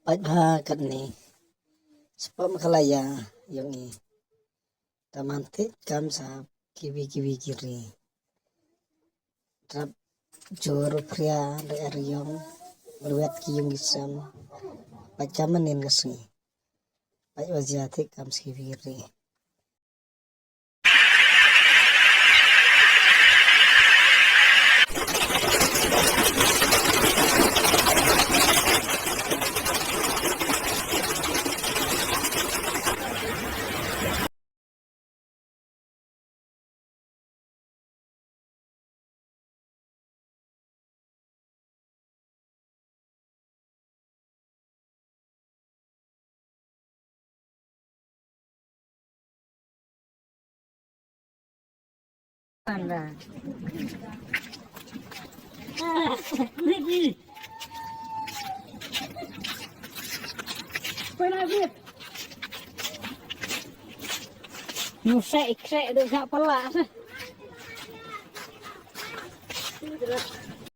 Paghakat ni sebab makalaya yung tamantit kam sa kiwi-kiwi kiri. Trap joro pria dari aryong luwet kiyong isam pagkamanin kasi pagwajatik kam sa kiwi kiri. Anda. Ricky! Penagit! Nusek-sek udah gak pelak.